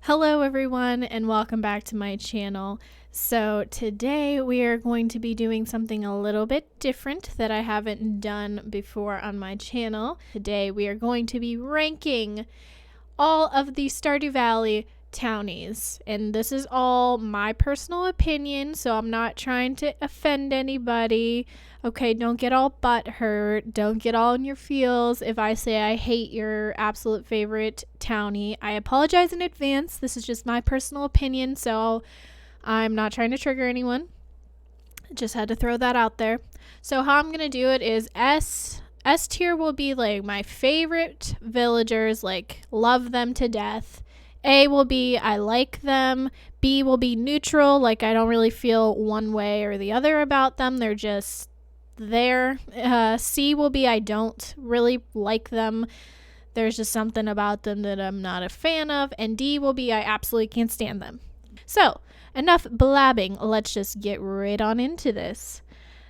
Hello everyone and welcome back to my channel. So today we are going to be doing something a little bit different that I haven't done before on my channel. Today we are going to be ranking all of the Stardew Valley townies, and this is all my personal opinion, so I'm not trying to offend anybody. Okay, don't get all butthurt, don't get all in your feels if I say I hate your absolute favorite townie. I apologize in advance. This is just my personal opinion, so I'm not trying to trigger anyone. Just had to throw that out there. So how I'm gonna do it is S tier will be like my favorite villagers, like love them to death. A will be I like them. B will be neutral, like I don't really feel one way or the other about them. They're just there. C will be I don't really like them. There's just something about them that I'm not a fan of. And D will be I absolutely can't stand them. So enough blabbing. Let's just get right on into this.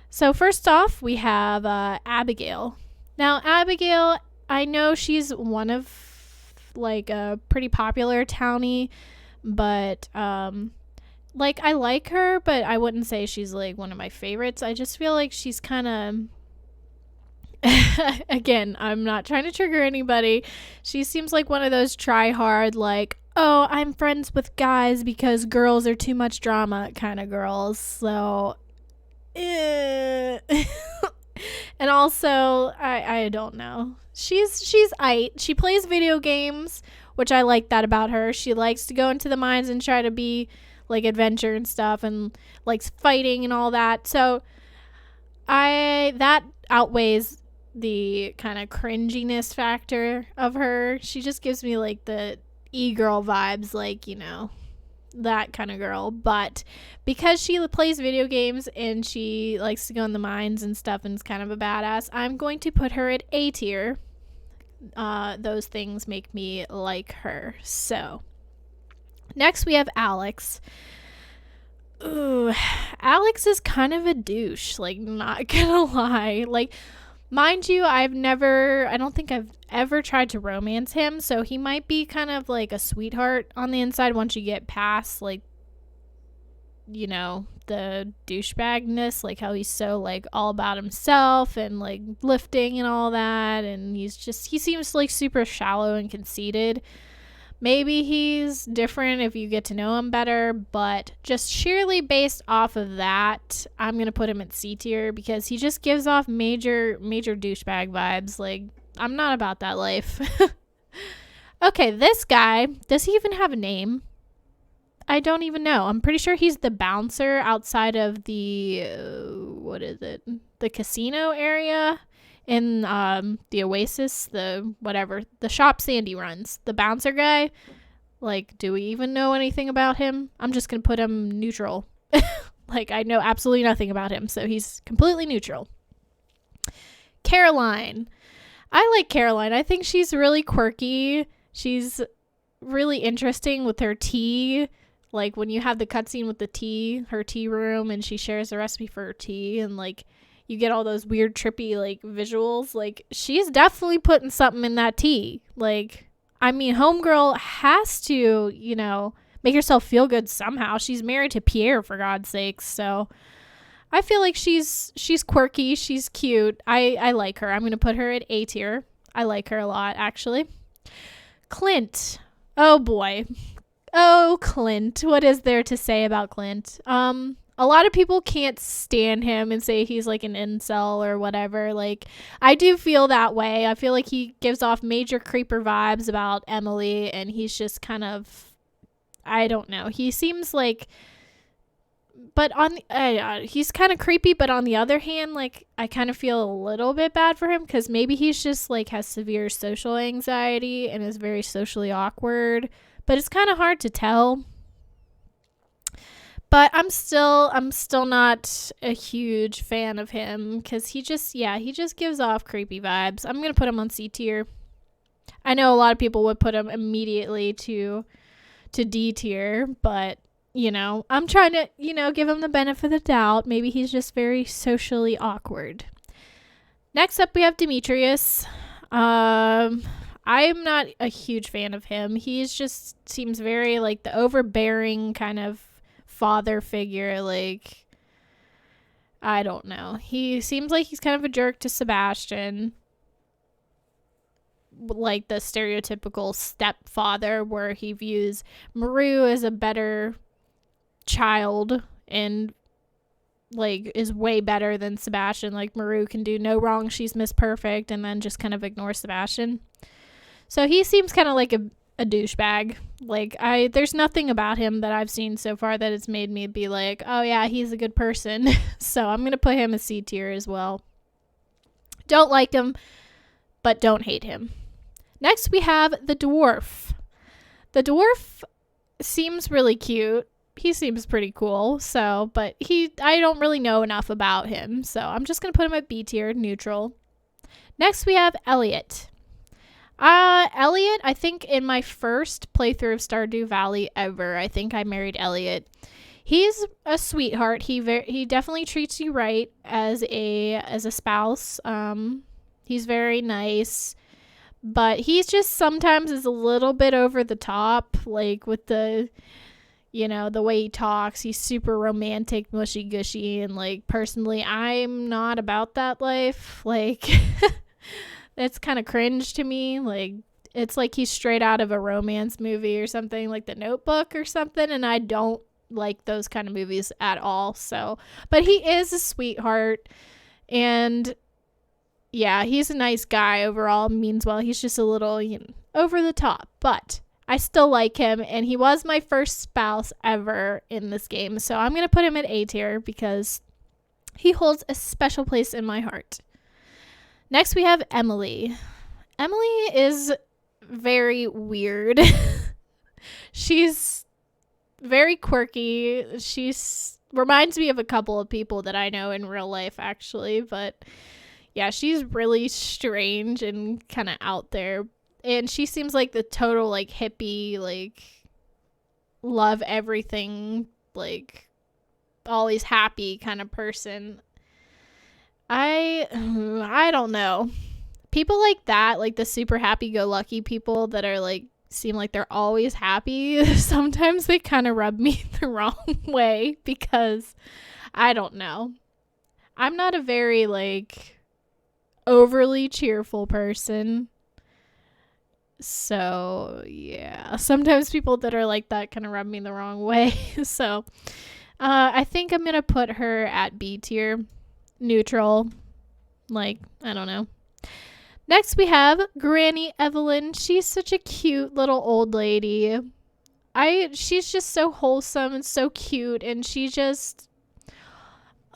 So first off, we have Abigail. Now, Abigail, I know she's one of like a pretty popular townie, but like I like her, but I wouldn't say she's like one of my favorites. I just feel like she's kind of again, I'm not trying to trigger anybody. She seems like one of those try hard, like, oh, I'm friends with guys because girls are too much drama kind of girls. So and also I don't know. She's aight. She plays video games, which I like that about her. She likes to go into the mines and try to be like adventure and stuff, and likes fighting and all that. So that outweighs the kind of cringiness factor of her. She just gives me like the e-girl vibes, like, you know, that kind of girl. But because she plays video games and she likes to go in the mines and stuff and is kind of a badass, I'm going to put her at A tier. Those things make me like her. So next we have Alex. Ooh, Alex is kind of a douche, like, not gonna lie. Like, mind you, I don't think I've ever tried to romance him, so he might be kind of like a sweetheart on the inside once you get past, like, you know, the douchebagness, like how he's so like all about himself and like lifting and all that, and he seems like super shallow and conceited. Maybe he's different if you get to know him better, but just sheerly based off of that, I'm going to put him at C tier because he just gives off major douchebag vibes. Like, I'm not about that life. Okay, this guy, does he even have a name? I don't even know. I'm pretty sure he's the bouncer outside of the, what is it? The casino area in the Oasis, the whatever, the shop Sandy runs. The bouncer guy. Like, do we even know anything about him? I'm just going to put him neutral. Like, I know absolutely nothing about him, so he's completely neutral. Caroline. I like Caroline. I think she's really quirky. She's really interesting with her tea. Like, when you have the cutscene with the tea, her tea room, and she shares the recipe for her tea, and like, you get all those weird trippy like visuals. Like, she's definitely putting something in that tea. Like, I mean, homegirl has to, you know, make herself feel good somehow. She's married to Pierre, for God's sakes. So I feel like she's quirky, she's cute. I like her. I'm gonna put her at A tier. I like her a lot, actually. Clint. Oh boy. Oh, Clint. What is there to say about Clint? A lot of people can't stand him and say he's like an incel or whatever. Like, I do feel that way. I feel like he gives off major creeper vibes about Emily, and he's just kind of, I don't know. He seems like, but he's kind of creepy, but on the other hand, like, I kind of feel a little bit bad for him because maybe he's just like has severe social anxiety and is very socially awkward, but it's kind of hard to tell. But I'm still not a huge fan of him because he just gives off creepy vibes. I'm going to put him on C tier. I know a lot of people would put him immediately to D tier, but, you know, I'm trying to, you know, give him the benefit of the doubt. Maybe he's just very socially awkward. Next up, we have Demetrius. I'm not a huge fan of him. He's just seems very like the overbearing kind of father figure. Like, I don't know. He seems like he's kind of a jerk to Sebastian. Like the stereotypical stepfather where he views Maru as a better child and like is way better than Sebastian. Like Maru can do no wrong, she's Miss Perfect, and then just kind of ignore Sebastian. So he seems kind of like a douchebag. Like there's nothing about him that I've seen so far that has made me be like, oh yeah, he's a good person. So I'm gonna put him a C tier as well. Don't like him, but don't hate him. Next we have the dwarf. The dwarf seems really cute. He seems pretty cool, but I don't really know enough about him, so I'm just gonna put him at B tier, neutral. Next we have Elliot. Elliot, I think in my first playthrough of Stardew Valley ever, I think I married Elliot. He's a sweetheart. He definitely treats you right as a spouse. He's very nice, but he's just sometimes is a little bit over the top, like with the way he talks. He's super romantic, mushy gushy, and like personally I'm not about that life. Like it's kind of cringe to me. Like it's like he's straight out of a romance movie or something, like The Notebook or something, and I don't like those kind of movies at all. So, but he is a sweetheart, and yeah, he's a nice guy overall, means well. He's just a little over the top, but I still like him, and he was my first spouse ever in this game, so I'm going to put him at A tier because he holds a special place in my heart. Next, we have Emily. Emily is very weird. She's very quirky. She's reminds me of a couple of people that I know in real life, actually, but yeah, she's really strange and kind of out there. And she seems like the total, like, hippie, like, love everything, like, always happy kind of person. I don't know. People like that, like the super happy-go-lucky people that are, like, seem like they're always happy, sometimes they kind of rub me the wrong way because, I don't know. I'm not a very, like, overly cheerful person. So, yeah. Sometimes people that are like that kind of rub me the wrong way. So, I think I'm going to put her at B tier. Neutral. Like, I don't know. Next, we have Granny Evelyn. She's such a cute little old lady. She's just so wholesome and so cute. And she just...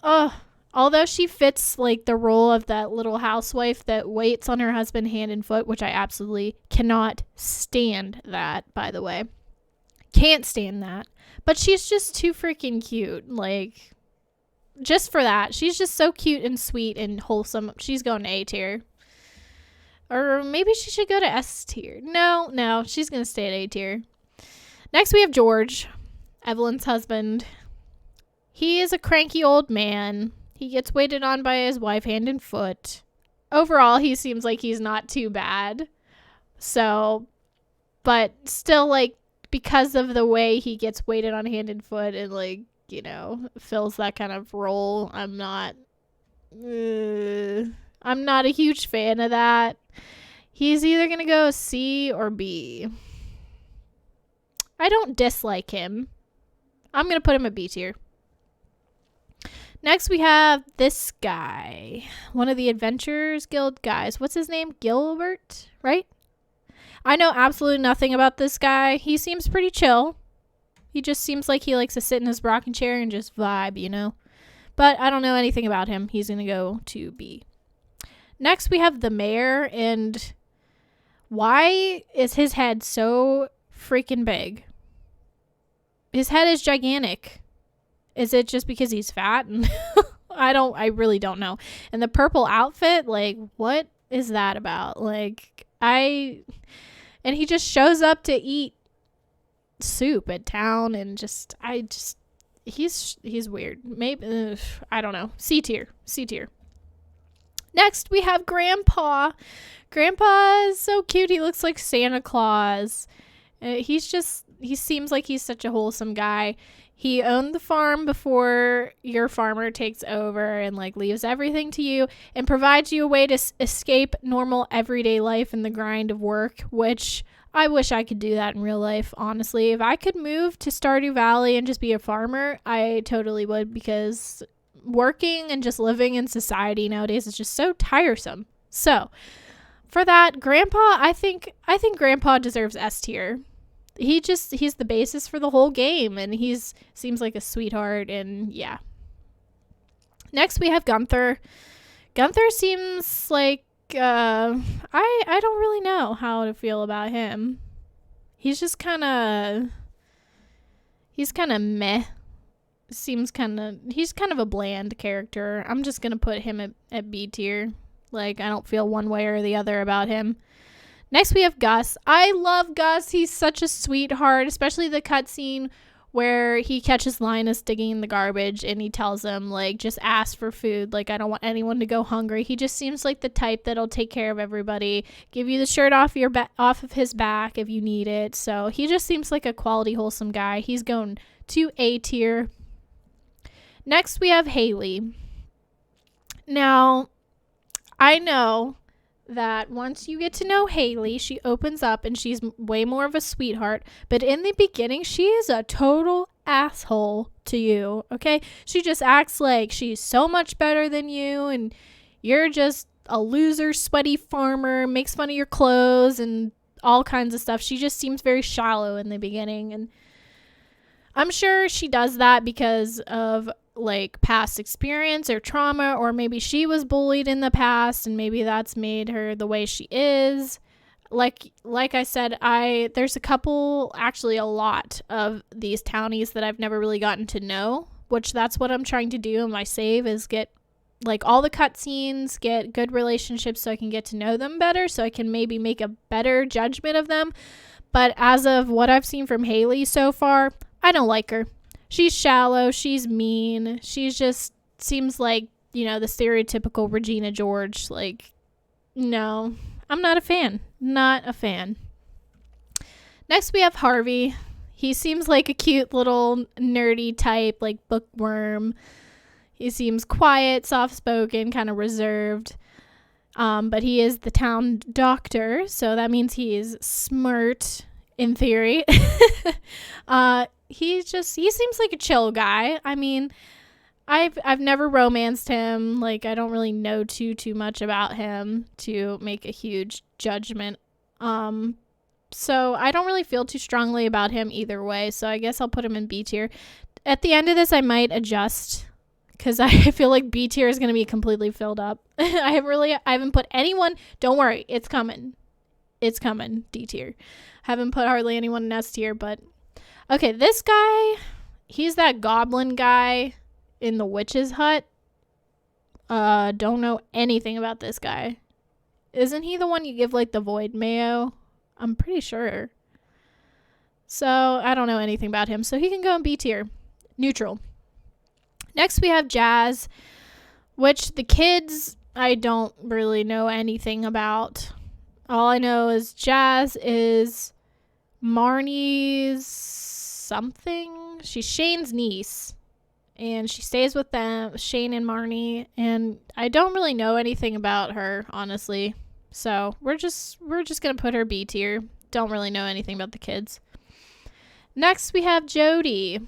although she fits like the role of that little housewife that waits on her husband hand and foot, which I absolutely cannot stand that, by the way. Can't stand that. But she's just too freaking cute. Like, just for that. She's just so cute and sweet and wholesome. She's going to A tier. Or maybe she should go to S tier. No, she's going to stay at A tier. Next we have George, Evelyn's husband. He is a cranky old man. He gets waited on by his wife hand and foot. Overall, he seems like he's not too bad. So, but still, like, because of the way he gets waited on hand and foot and, like, fills that kind of role, I'm not a huge fan of that. He's either going to go C or B. I don't dislike him. I'm going to put him at B tier. Next, we have this guy. One of the Adventurers Guild guys. What's his name? Gilbert, right? I know absolutely nothing about this guy. He seems pretty chill. He just seems like he likes to sit in his rocking chair and just vibe, But I don't know anything about him. He's going to go to B. Next, we have the mayor. And why is his head so freaking big? His head is gigantic. Is it just because he's fat? I really don't know. And the purple outfit, like, what is that about? Like, and he just shows up to eat soup at town and he's weird. Maybe, I don't know. C tier. Next, we have Grandpa. Grandpa is so cute. He looks like Santa Claus. He seems like he's such a wholesome guy. He owned the farm before your farmer takes over and like leaves everything to you and provides you a way to escape normal everyday life and the grind of work, which I wish I could do that in real life, honestly. If I could move to Stardew Valley and just be a farmer, I totally would, because working and just living in society nowadays is just so tiresome. So, for that, Grandpa, I think Grandpa deserves S tier. He's the basis for the whole game, and seems like a sweetheart, and yeah. Next we have Gunther. Gunther seems like I don't really know how to feel about him. He's kind of meh. He's kind of a bland character. I'm just gonna put him at B tier. Like, I don't feel one way or the other about him. Next, we have Gus. I love Gus. He's such a sweetheart, especially the cutscene where he catches Linus digging in the garbage and he tells him, like, just ask for food. Like, I don't want anyone to go hungry. He just seems like the type that'll take care of everybody, give you the shirt off of his back if you need it. So he just seems like a quality, wholesome guy. He's going to A tier. Next, we have Haley. Now, I know that once you get to know Haley, she opens up and she's way more of a sweetheart. But in the beginning, she is a total asshole to you, okay? She just acts like she's so much better than you and you're just a loser, sweaty farmer, makes fun of your clothes and all kinds of stuff. She just seems very shallow in the beginning. And I'm sure she does that because of like past experience or trauma, or maybe she was bullied in the past and maybe that's made her the way she is. Like I said, there's a lot of these townies that I've never really gotten to know, which that's what I'm trying to do in my save, is get like all the cutscenes, get good relationships so I can get to know them better, so I can maybe make a better judgment of them. But as of what I've seen from Haley so far, I don't like her. She's shallow, she's mean, she's just seems like, the stereotypical Regina George. Like, no, I'm not a fan. Not a fan. Next we have Harvey. He seems like a cute little nerdy type, like bookworm. He seems quiet, soft-spoken, kind of reserved. But he is the town doctor, so that means he is smart in theory. He seems like a chill guy. I mean, I've never romanced him. Like, I don't really know too much about him to make a huge judgment. So I don't really feel too strongly about him either way. So I guess I'll put him in B tier. At the end of this, I might adjust because I feel like B tier is going to be completely filled up. I haven't put anyone. Don't worry, it's coming. It's coming. D tier. Haven't put hardly anyone in S tier, but okay, this guy, he's that goblin guy in the witch's hut. Don't know anything about this guy. Isn't he the one you give like the void mayo? I'm pretty sure. So I don't know anything about him, so he can go in B tier. Neutral. Next we have Jazz, which the kids I don't really know anything about. All I know is Jazz is Marnie's something. She's Shane's niece, and she stays with them, Shane and Marnie, and I don't really know anything about her, honestly. So we're just gonna put her B tier. Don't really know anything about the kids. Next we have Jody.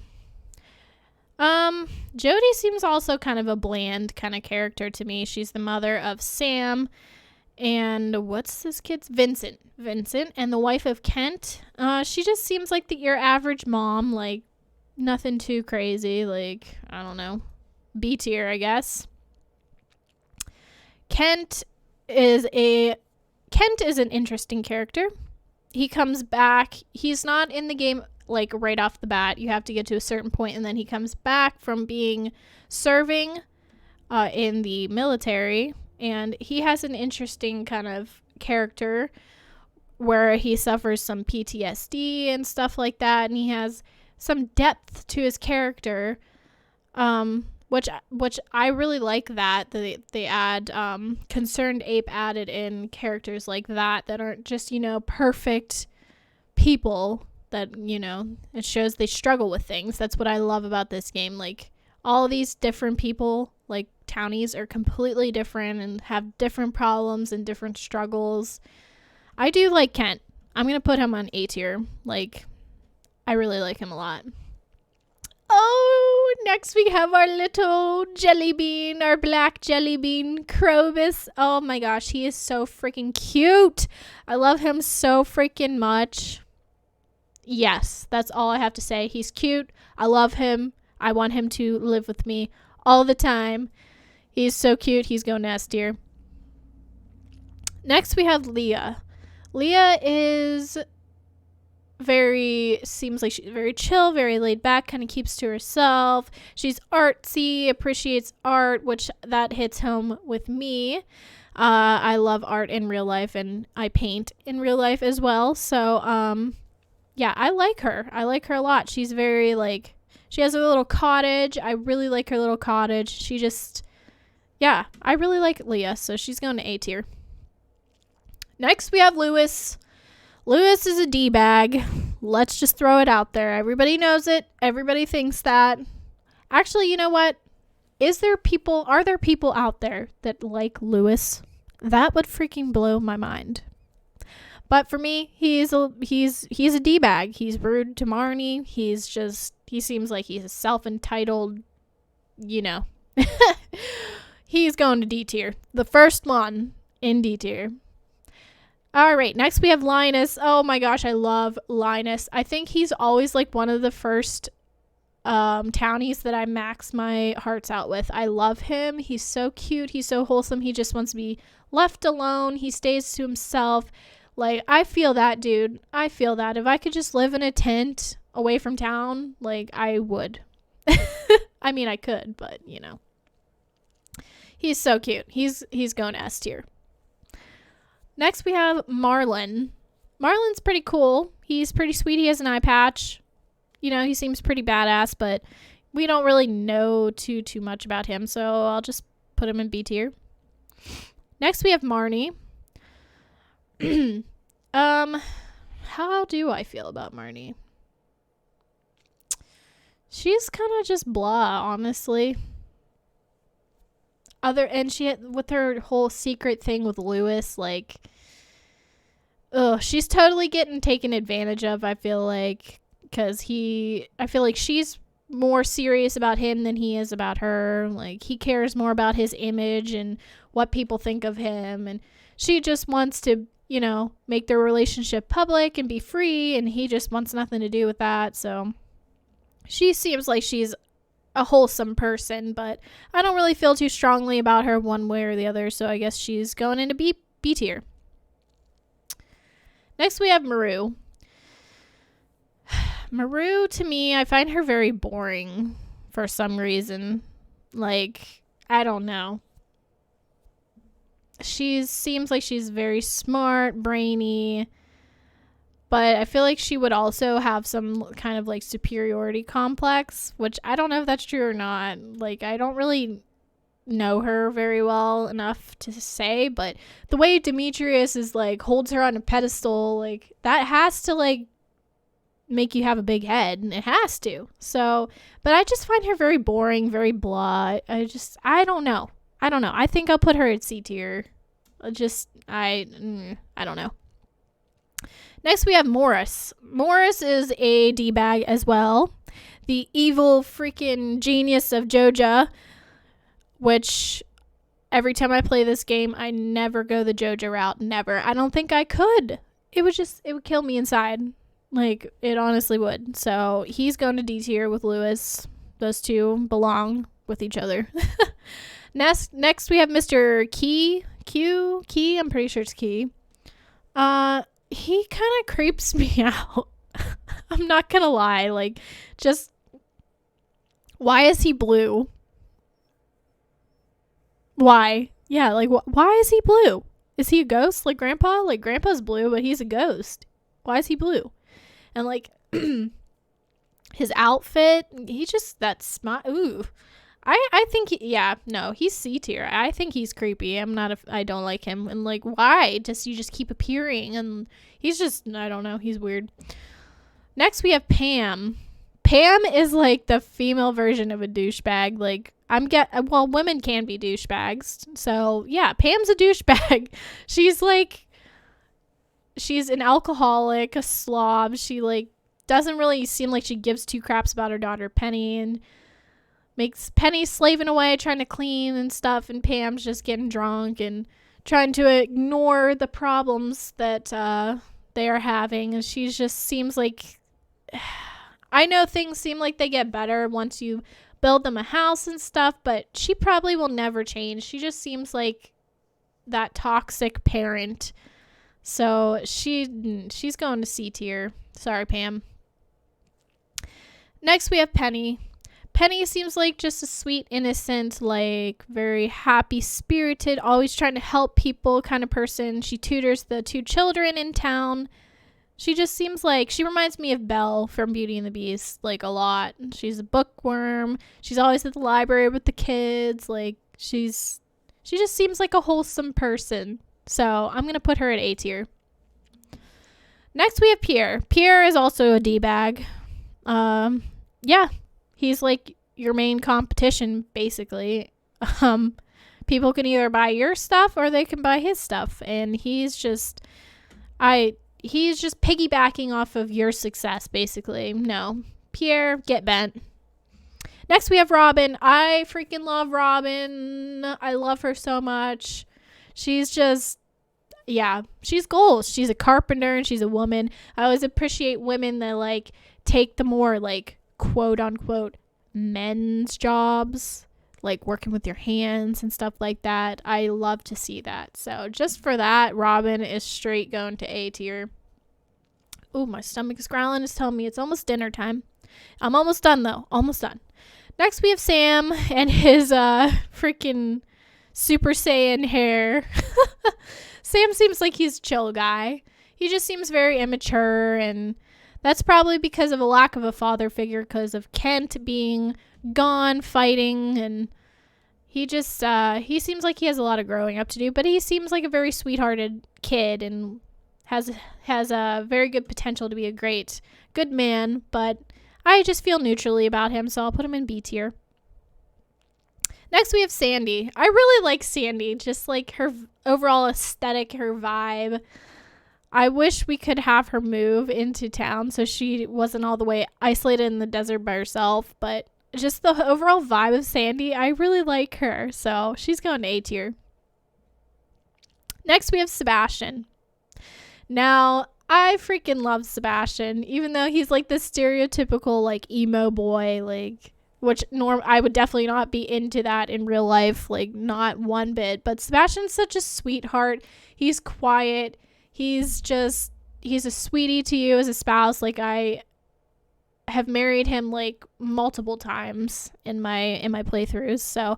Jody seems also kind of a bland kind of character to me. She's the mother of Sam and what's this kid's? Vincent, and the wife of Kent. She just seems like your average mom, like nothing too crazy. Like, I don't know, B tier, I guess. Kent is an interesting character. He comes back. He's not in the game like right off the bat. You have to get to a certain point, and then he comes back from serving in the military, and he has an interesting kind of character where he suffers some PTSD and stuff like that, and he has some depth to his character. which I really like that they add concerned ape added in characters like that aren't just, you know, perfect people, that, you know, it shows they struggle with things. That's what I love about this game. Like, all these different people, like townies, are completely different and have different problems and different struggles. I do like Kent. I'm gonna put him on A tier. Like, I really like him a lot. Oh, next we have our little jelly bean, our black jelly bean, Krobus. Oh my gosh, he is so freaking cute. I love him so freaking much. Yes, that's all I have to say. He's cute. I love him. I want him to live with me all the time. He's so cute. He's going to S tier. Next we have Leah. Leah is seems like she's very chill, very laid back, kind of keeps to herself. She's artsy, appreciates art, which that hits home with me. I love art in real life, and I paint in real life as well. So, yeah, I like her. I like her a lot. She's very, like, she has a little cottage. I really like her little cottage. She just, yeah, I really like Leah, so she's going to A tier. Next, we have Lewis. Lewis is a D-bag. Let's just throw it out there. Everybody knows it. Everybody thinks that. Actually, you know what? Are there people out there that like Lewis? That would freaking blow my mind. But for me, he's a D-bag. He's rude to Marnie. He seems like he's a self-entitled, you know. He's going to D tier. The first one in D tier. All right, next we have Linus. Oh my gosh, I love Linus. I think he's always like one of the first townies that I max my hearts out with. I love him. He's so cute. He's so wholesome. He just wants to be left alone. He stays to himself. Like, I feel that, dude. I feel that. If I could just live in a tent away from town, like, I would. I mean, I could, but, you know. He's so cute. He's going S tier. Next, we have Marlon. Marlon's pretty cool. He's pretty sweet. He has an eye patch. You know, he seems pretty badass, but we don't really know too much about him, so I'll just put him in B tier. Next, we have Marnie. How do I feel about Marnie? She's kind of just blah, honestly. And she had, with her whole secret thing with Lewis, like, she's totally getting taken advantage of, I feel like, because I feel like she's more serious about him than he is about her. Like, he cares more about his image and what people think of him, and she just wants to, you know, make their relationship public and be free, and he just wants nothing to do with that. So she seems like she's a wholesome person, but I don't really feel too strongly about her one way or the other, so I guess she's going into B tier. Next, we have Maru. Maru, to me, I find her very boring for some reason. Like, I don't know. She seems like she's very smart, brainy, but I feel like she would also have some kind of like superiority complex, which I don't know if that's true or not. Like, I don't really know her very well enough to say, but the way Demetrius is like holds her on a pedestal, like, that has to like make you have a big head, and it has to. So, but I just find her very boring, very blah. I don't know. I think I'll put her at C tier. I don't know. Next, we have Morris. Morris is a D-bag as well. The evil freaking genius of Joja, which every time I play this game, I never go the Joja route. Never. I don't think I could. It would kill me inside. Like, it honestly would. So he's going to D tier with Lewis. Those two belong with each other. Next we have Mr. Key, I'm pretty sure it's Key. He kind of creeps me out. I'm not gonna lie. Like, just, why is he blue? Why? Yeah, like, why is he blue? Is he a ghost like Grandpa? Like, Grandpa's blue, but he's a ghost. Why is he blue? And, like, his outfit, he just, that smile, ooh. I think yeah, no, he's C tier. I think he's creepy. I don't like him. And like, why does he just keep appearing? And he's just, I don't know, he's weird. Next we have Pam. Pam is like the female version of a douchebag. Like, well, women can be douchebags. So yeah, Pam's a douchebag. She's an alcoholic, a slob. She like doesn't really seem like she gives two craps about her daughter Penny, and makes Penny slaving away trying to clean and stuff, and Pam's just getting drunk and trying to ignore the problems that they are having. And she just seems like, I know things seem like they get better once you build them a house and stuff, but she probably will never change. She just seems like that toxic parent. So she's going to C tier. Sorry, Pam. Next we have Penny. Penny seems like just a sweet, innocent, like very happy-spirited, always trying to help people kind of person. She tutors the 2 children in town. She just seems like, she reminds me of Belle from Beauty and the Beast, like, a lot. She's a bookworm. She's always at the library with the kids. Like, she just seems like a wholesome person. So I'm going to put her at A tier. Next we have Pierre. Pierre is also a D-bag. Yeah. He's like your main competition, basically. People can either buy your stuff or they can buy his stuff. And he's just piggybacking off of your success, basically. No. Pierre, get bent. Next, we have Robin. I freaking love Robin. I love her so much. She's just, yeah, she's goals. She's a carpenter and she's a woman. I always appreciate women that, like, take the more, like, quote unquote men's jobs, like working with your hands and stuff like that. I love to see that. So just for that, Robin is straight going to A tier. Oh, my stomach is growling. It's telling me it's almost dinner time. I'm almost done though. Almost done. Next we have Sam and his freaking Super Saiyan hair. Sam seems like he's a chill guy. He just seems very immature, and that's probably because of a lack of a father figure, because of Kent being gone fighting, and he just, he seems like he has a lot of growing up to do, but he seems like a very sweethearted kid and has a very good potential to be a good man, but I just feel neutrally about him, so I'll put him in B tier. Next we have Sandy. I really like Sandy, just like her overall aesthetic, her vibe. I wish we could have her move into town so she wasn't all the way isolated in the desert by herself. But just the overall vibe of Sandy, I really like her. So she's going to A tier. Next, we have Sebastian. Now, I freaking love Sebastian, even though he's like this stereotypical like emo boy, like, which I would definitely not be into that in real life, like not one bit. But Sebastian's such a sweetheart. He's quiet. He's a sweetie to you as a spouse. Like, I have married him like multiple times in my playthroughs. So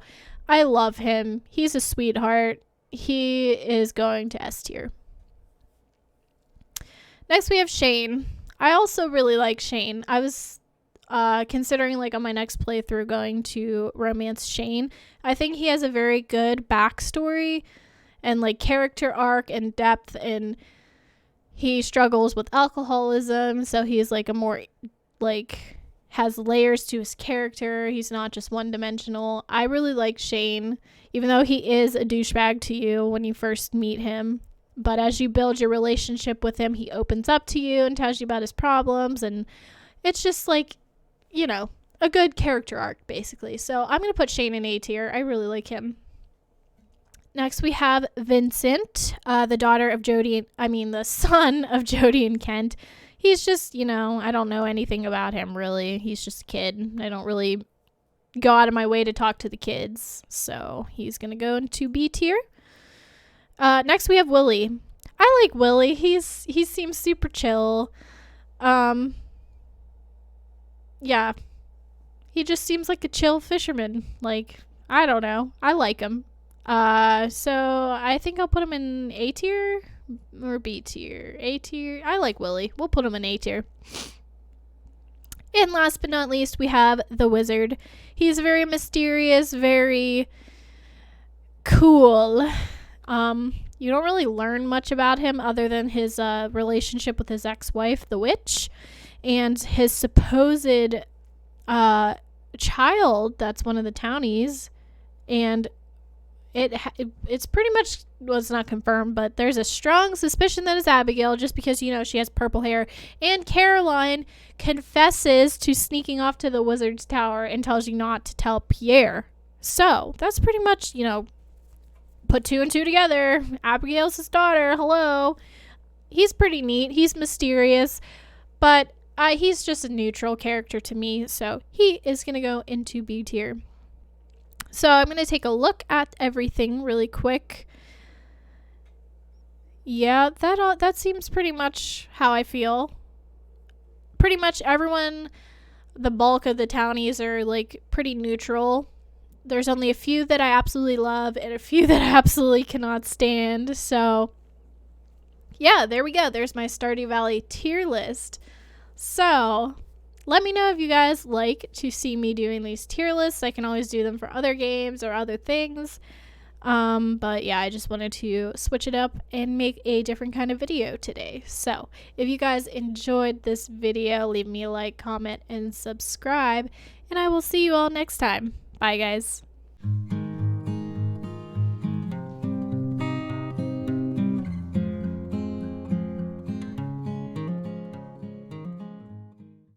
I love him. He's a sweetheart. He is going to S tier. Next we have Shane. I also really like Shane. I was considering like on my next playthrough going to romance Shane. I think he has a very good backstory and like character arc and depth, and he struggles with alcoholism, so he's like a more like has layers to his character. He's not just one-dimensional. I really like Shane, even though he is a douchebag to you when you first meet him. But as you build your relationship with him, he opens up to you and tells you about his problems, and it's just like, you know, a good character arc basically. So I'm going to put Shane in A tier. I really like him. Next, we have Vincent, the son of Jody and Kent. He's just, you know, I don't know anything about him, really. He's just a kid. I don't really go out of my way to talk to the kids. So he's going to go into B tier. Next, we have Willie. I like Willie. He seems super chill. Yeah. He just seems like a chill fisherman. Like, I don't know. I like him. So I think I'll put him in A tier or B tier. A tier. I like Willie. We'll put him in A tier. And last but not least, we have the wizard. He's very mysterious, very cool. You don't really learn much about him other than his relationship with his ex-wife, the witch, and his supposed child that's one of the townies. And it's pretty much, well, it's not confirmed, but there's a strong suspicion that it's Abigail, just because, you know, she has purple hair. And Caroline confesses to sneaking off to the wizard's tower and tells you not to tell Pierre. So that's pretty much, you know, put 2 and 2 together. Abigail's his daughter. Hello. He's pretty neat. He's mysterious, but he's just a neutral character to me, so he is going to go into B tier. So I'm going to take a look at everything really quick. Yeah, that seems pretty much how I feel. Pretty much everyone, the bulk of the townies are like pretty neutral. There's only a few that I absolutely love and a few that I absolutely cannot stand. So yeah, there we go. There's my Stardew Valley tier list. So let me know if you guys like to see me doing these tier lists. I can always do them for other games or other things. But yeah, I just wanted to switch it up and make a different kind of video today. So if you guys enjoyed this video, leave me a like, comment, and subscribe. And I will see you all next time. Bye, guys.